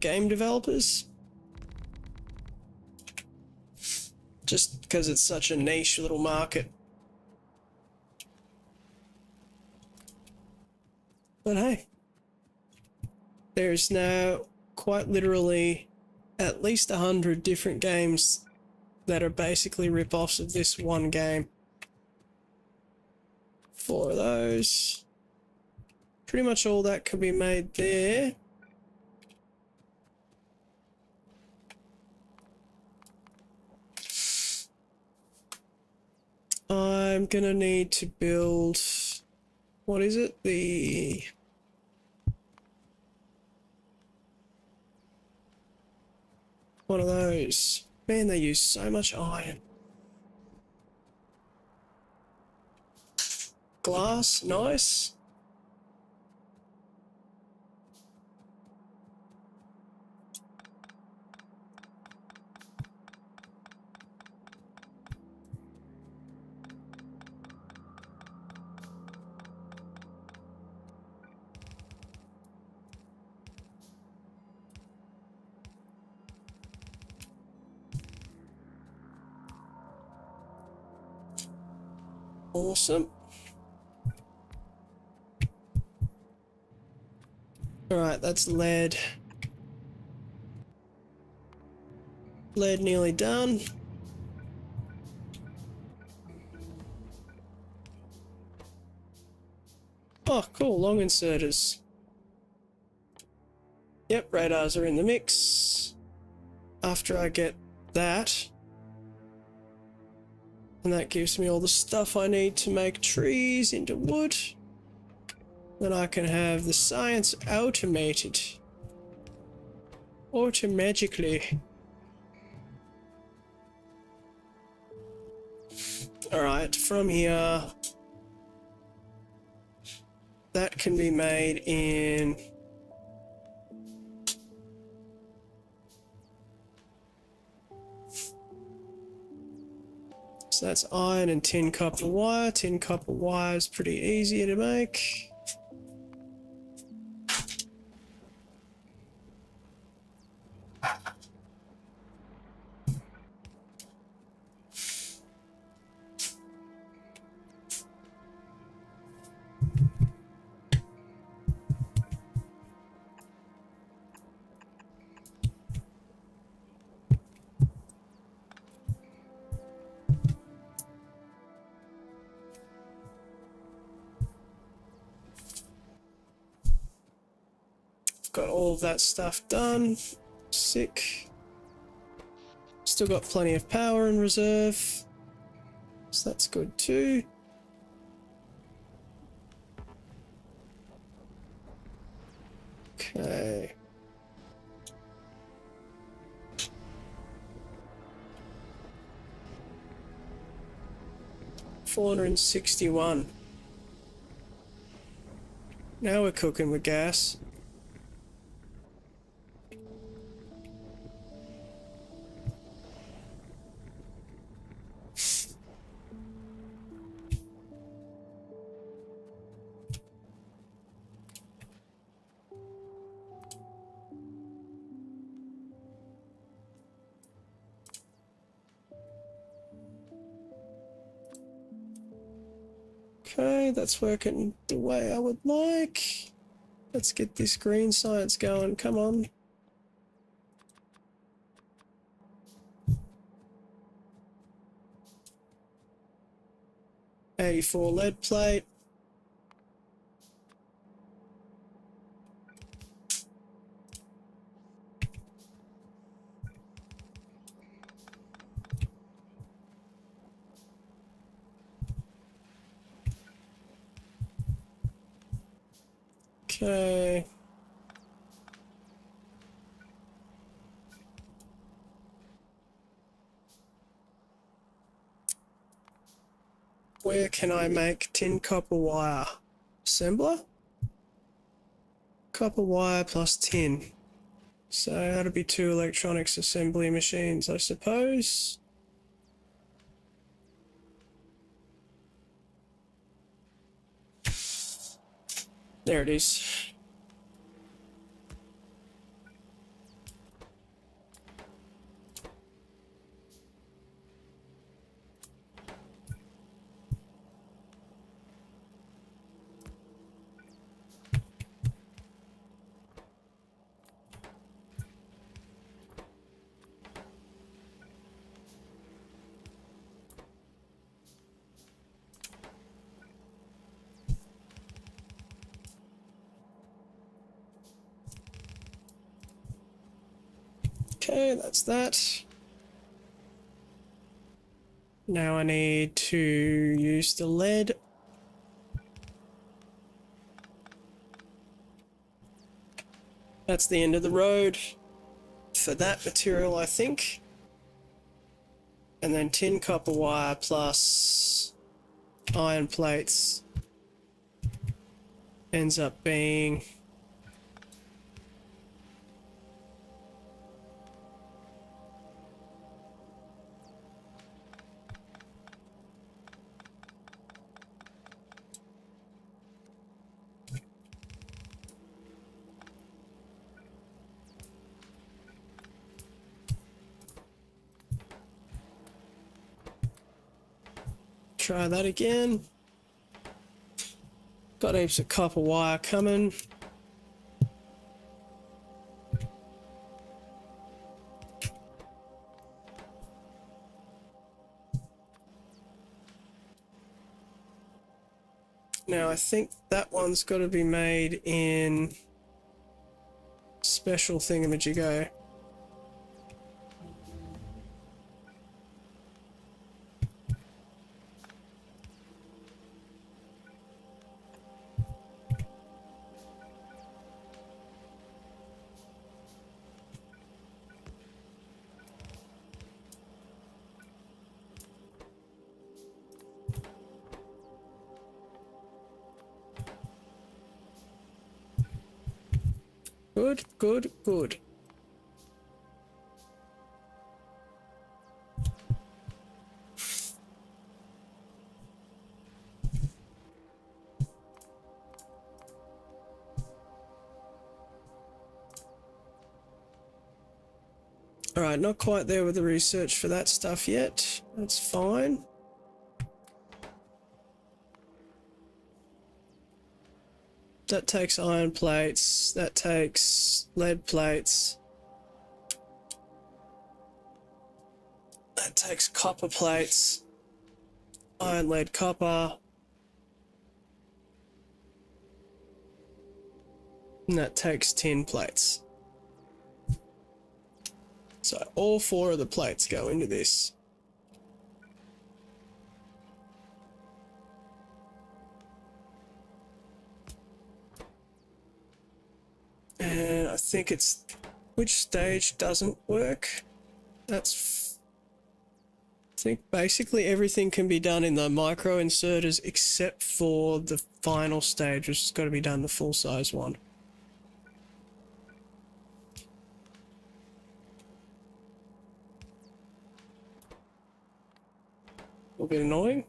game developers. Just because it's such a niche little market. But hey, there's now quite literally at least 100 different games that are basically rip-offs of this one game. 4 of those. Pretty much all that can be made there. I'm gonna need to build, what is it? One of those. Man, they use so much iron. Glass, nice. Awesome. Alright, that's lead. Lead nearly done. Oh, cool, long inserters. Yep, radars are in the mix. After I get that, and that gives me all the stuff I need to make trees into wood, then I can have the science automated. Automagically. Alright, from here, that can be made in So that's iron and tin copper wire. Tin copper wire is pretty easy to make. Got all of that stuff done. Sick. Still got plenty of power in reserve. So that's good too. Okay. $461. Now we're cooking with gas. Okay, that's working the way I would like. Let's get this green science going. Come on. $84 lead plate. Okay. Where can I make tin copper wire? Assembler? Copper wire plus tin. So that'll be 2 electronics assembly machines, I suppose. There it is. Okay, that's that. Now I need to use the lead. That's the end of the road for that material, I think. And then tin copper wire plus iron plates ends up being try that again. Got heaps of copper wire coming. Now I think that one's got to be made in special thingamajigo. Good, good, good. All right, not quite there with the research for that stuff yet. That's fine. That takes iron plates. That takes lead plates. That takes copper plates. Iron, lead, copper. And that takes tin plates. So all 4 of the plates go into this. And I think it's which stage doesn't work. I think basically everything can be done in the micro inserters except for the final stage, which has got to be done the full size one. A bit annoying.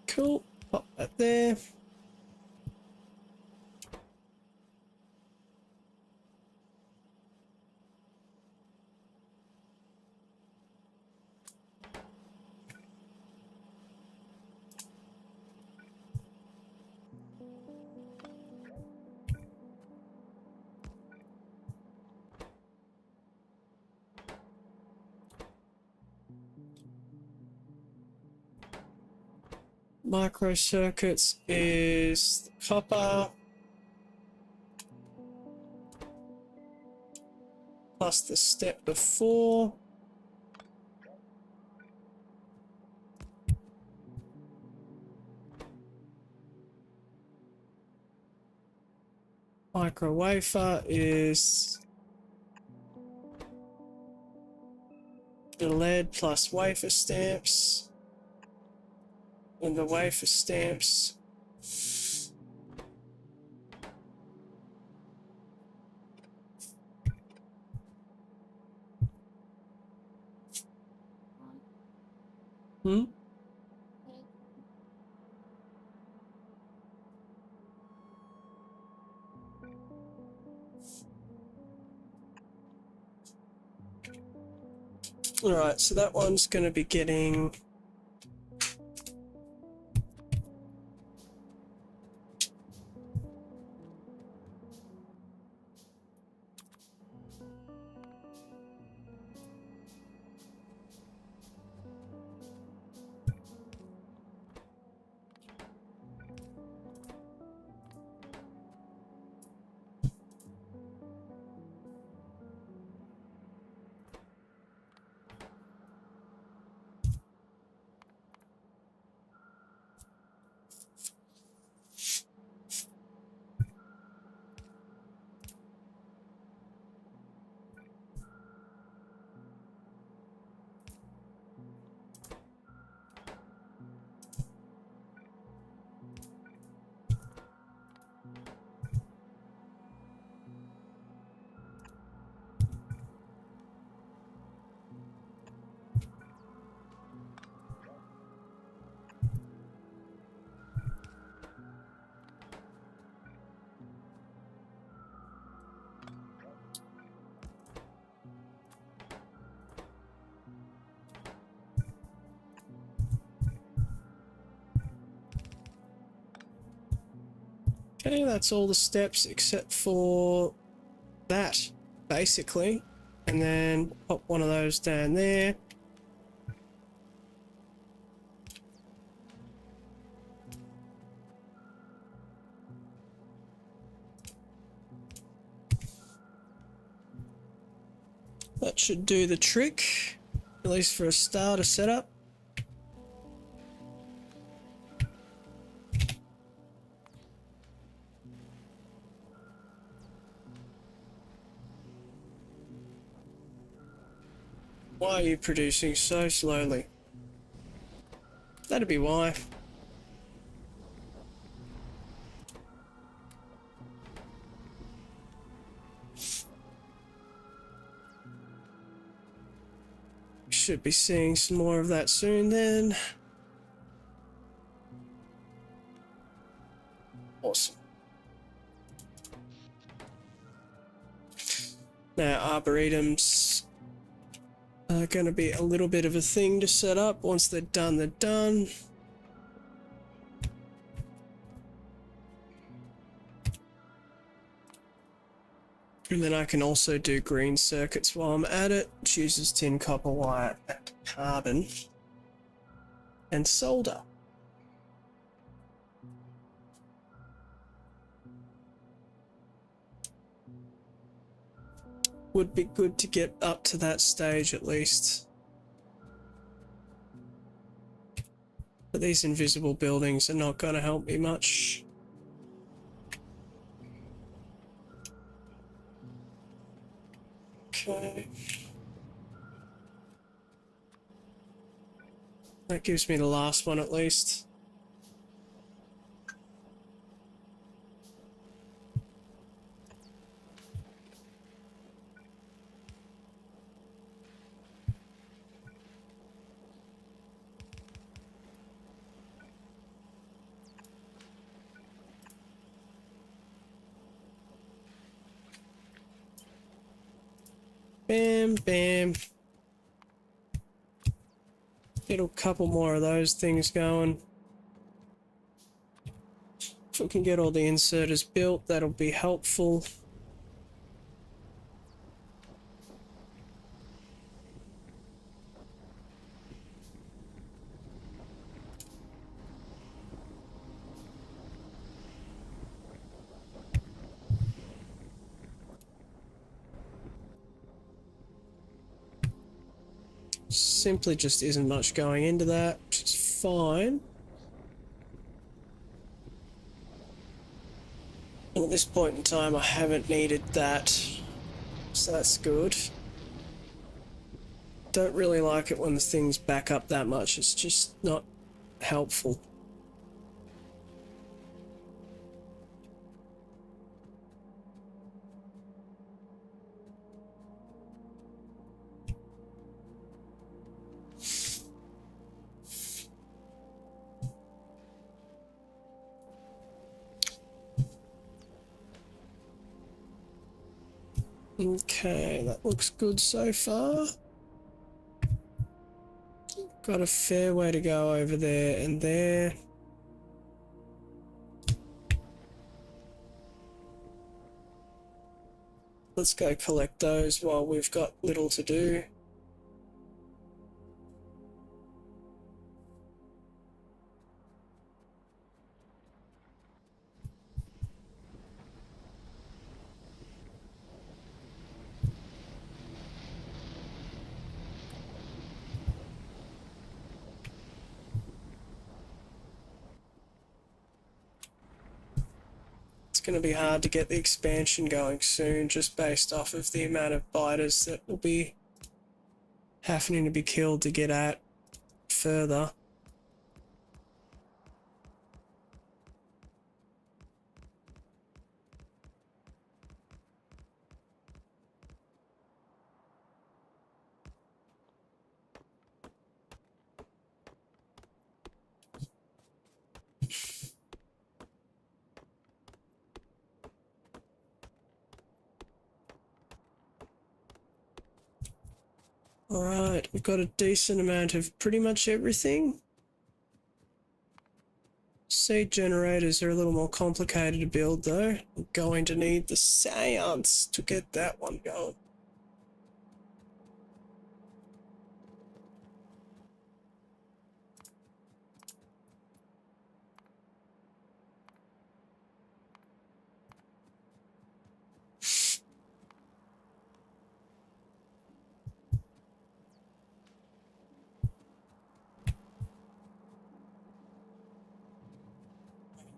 Cool. Pop that there. Microcircuits is copper plus the step before. Micro wafer is the lead plus wafer stamps. And the wafer stamps Hmm? Alright, so that one's going to be getting okay, that's all the steps except for that, basically. And then pop one of those down there. That should do the trick, at least for a starter setup. Why are you producing so slowly? That'd be why. Should be seeing some more of that soon then. Awesome. Now, arboretums are going to be a little bit of a thing to set up. Once they're done, they're done. And then I can also do green circuits while I'm at it, which uses tin, copper, wire, and carbon, and solder. Would be good to get up to that stage at least. But these invisible buildings are not going to help me much. Okay. That gives me the last one at least. Bam, bam. Get a couple more of those things going. If we can get all the inserters built, that'll be helpful. Simply just isn't much going into that, which is fine. And at this point in time, I haven't needed that, so that's good. Don't really like it when the things back up that much, it's just not helpful. Okay, that looks good so far. Got a fair way to go over there and there. Let's go collect those while we've got little to do. It's going to be hard to get the expansion going soon, just based off of the amount of biters that will be happening to be killed to get at further. Alright, we've got a decent amount of pretty much everything. Seed generators are a little more complicated to build though. I'm going to need the science to get that one going.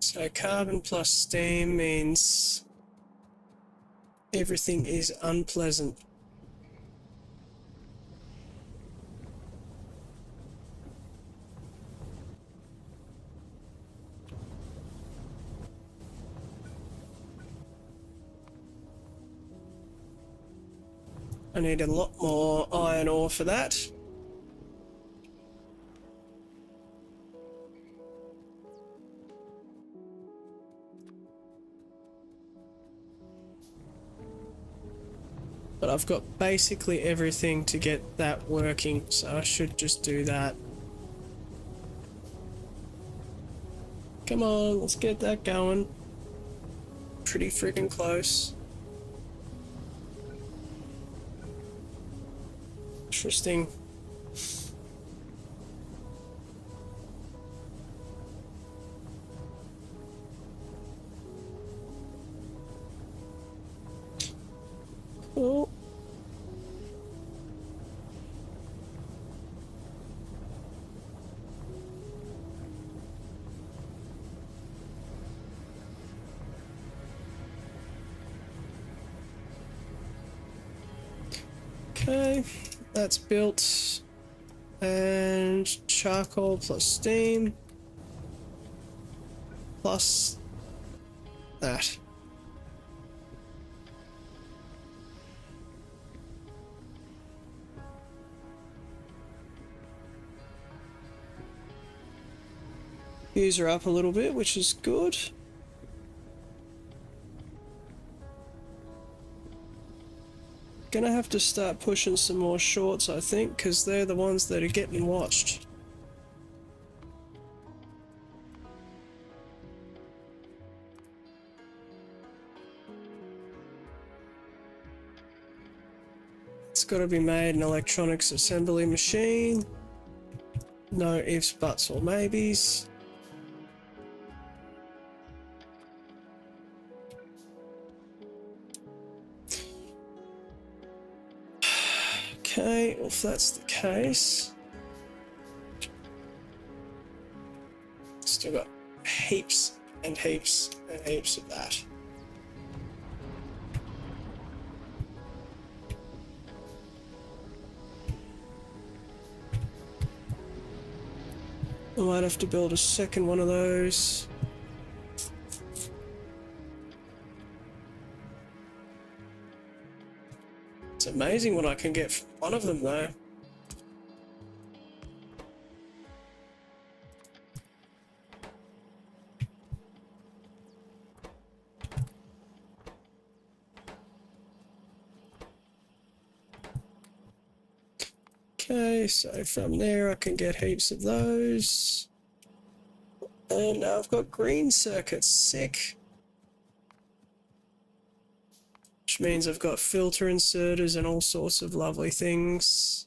So carbon plus steam means everything is unpleasant. I need a lot more iron ore for that. But I've got basically everything to get that working, so I should just do that. Come on, let's get that going. Pretty freaking close. Interesting. Cool. Okay, that's built. And charcoal plus steam plus that. User up a little bit, which is good. Gonna have to start pushing some more shorts, I think, because they're the ones that are getting watched. It's got to be made an electronics assembly machine. No ifs, buts, or maybes. Okay, if that's the case. Still got heaps and heaps and heaps of that. I might have to build a second one of those. It's amazing what I can get from one of them though. Okay, so from there I can get heaps of those. And now I've got green circuits, sick. Which means I've got filter inserters and all sorts of lovely things.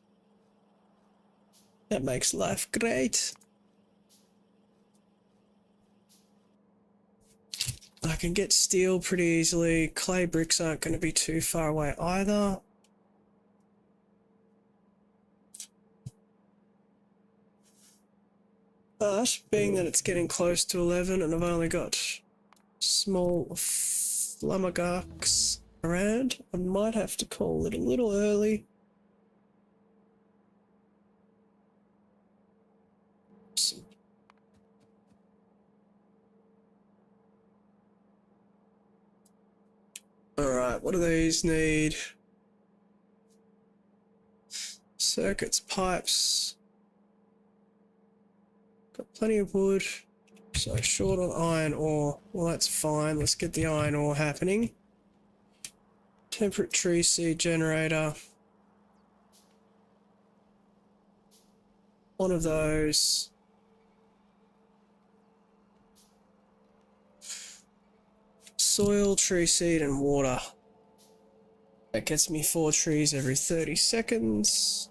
That makes life great. I can get steel pretty easily. Clay bricks aren't going to be too far away either. But being that it's getting close to 11 and I've only got small flummogarks around, I might have to call it a little early. Alright, what do these need? Circuits, pipes. Got plenty of wood. So short on iron ore. Well, that's fine. Let's get the iron ore happening. Temperate tree seed generator. One of those. Soil, tree seed, and water. That gets me 4 trees every 30 seconds.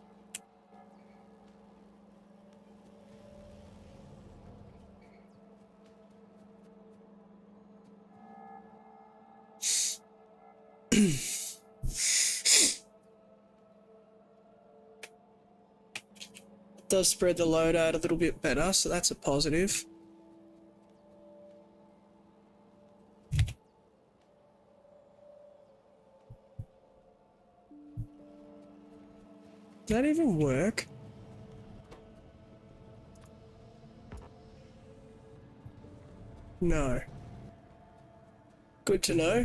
Does spread the load out a little bit better, so that's a positive. Does that even work? No. Good to know.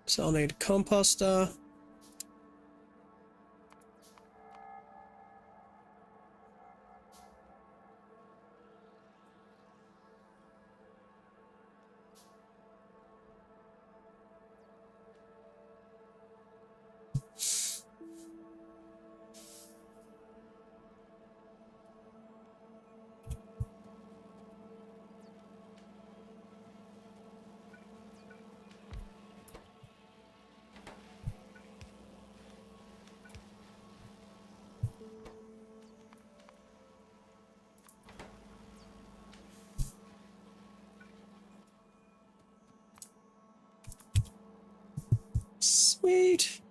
So I'll need a composter. Sweet.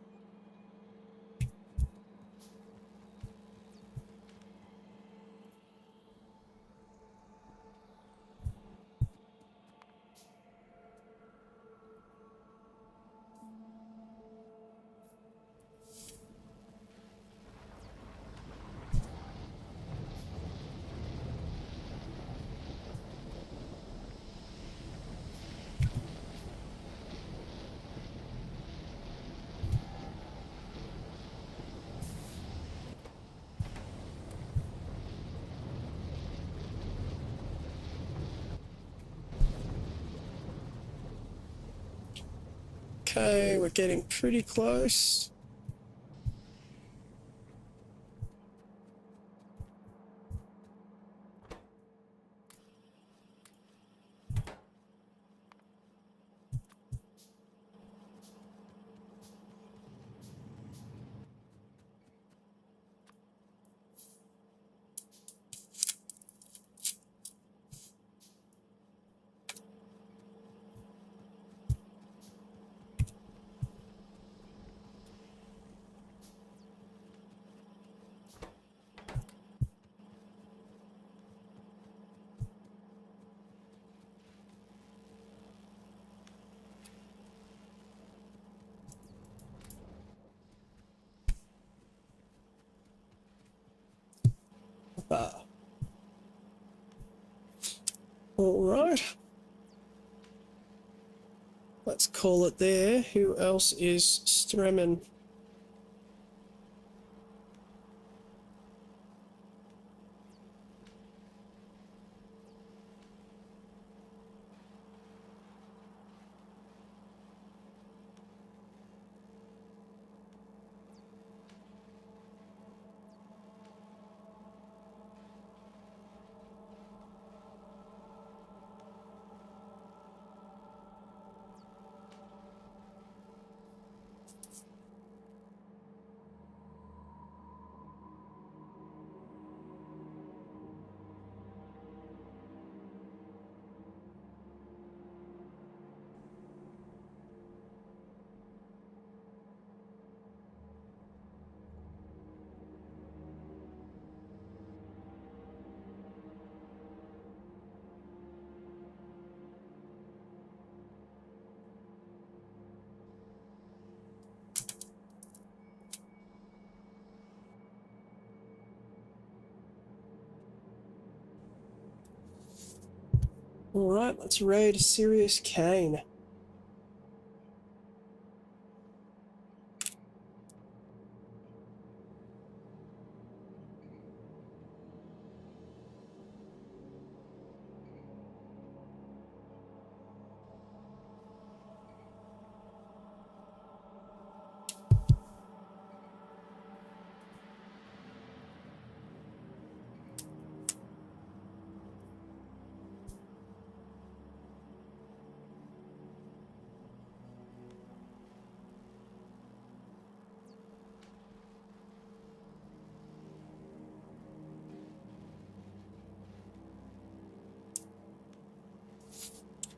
Okay, we're getting pretty close. All right. Let's call it there. Who else is Stremen? All right, let's raid Sirius Kane.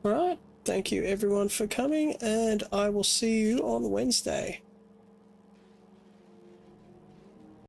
All right, thank you everyone for coming, and I will see you on Wednesday.